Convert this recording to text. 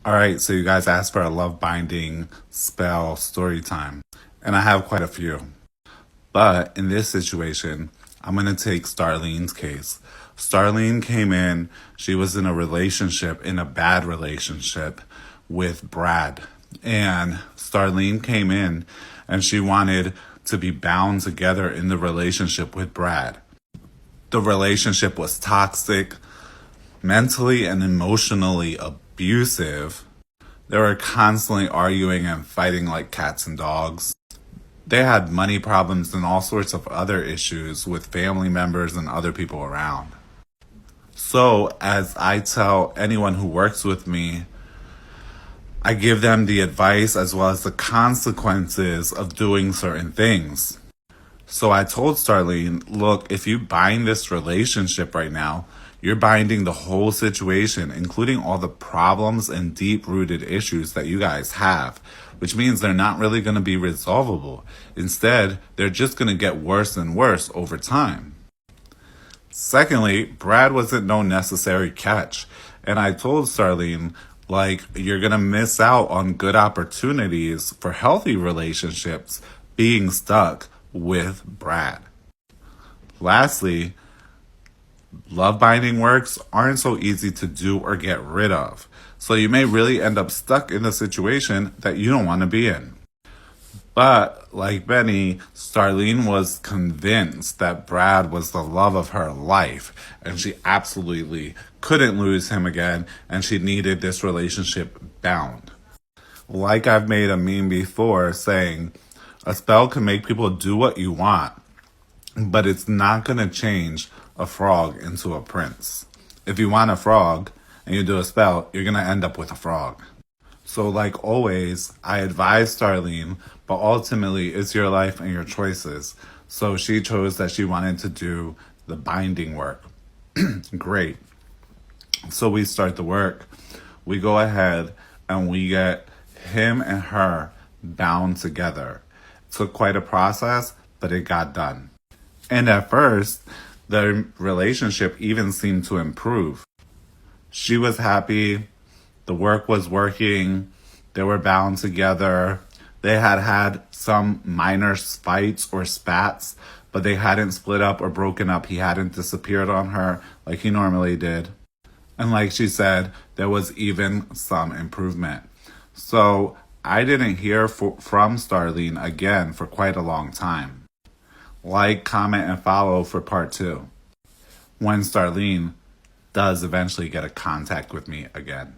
All right, so you guys asked for a love binding spell story time, and I have quite a few. But in this situation, I'm going to take Starlene's case. Starlene came in, she was in a relationship, in a bad relationship with Brad. And Starlene came in and she wanted to be bound together in the relationship with Brad. The relationship was toxic, mentally and emotionally abusive. They were constantly arguing and fighting like cats and dogs. They had money problems and all sorts of other issues with family members and other people around. So, as I tell anyone who works with me, I give them the advice as well as the consequences of doing certain things. So I told Starlene, look, if you bind this relationship right now, you're binding the whole situation, including all the problems and deep rooted issues that you guys have, which means they're not really going to be resolvable. Instead, they're just going to get worse and worse over time. Secondly, Brad wasn't no necessary catch. And I told Starlene, like, you're going to miss out on good opportunities for healthy relationships being stuck with Brad. Lastly, love binding works aren't so easy to do or get rid of. So you may really end up stuck in a situation that you don't want to be in. But like Benny, Starlene was convinced that Brad was the love of her life, and she absolutely couldn't lose him again, and she needed this relationship bound. Like I've made a meme before saying, a spell can make people do what you want, but it's not going to change a frog into a prince. If you want a frog and you do a spell, you're going to end up with a frog. So like always, I advise Starlene, but ultimately it's your life and your choices. So she chose that she wanted to do the binding work. Great. So we start the work. We go ahead and we get him and her bound together. It took quite a process, but it got done. And at first, their relationship even seemed to improve. She was happy. The work was working. They were bound together. They had some minor fights or spats, but they hadn't split up or broken up. He hadn't disappeared on her like he normally did. And like she said, there was even some improvement. So I didn't hear from Starlene again for quite a long time. Like, comment, and follow for part 2, when Starlene does eventually get a contact with me again.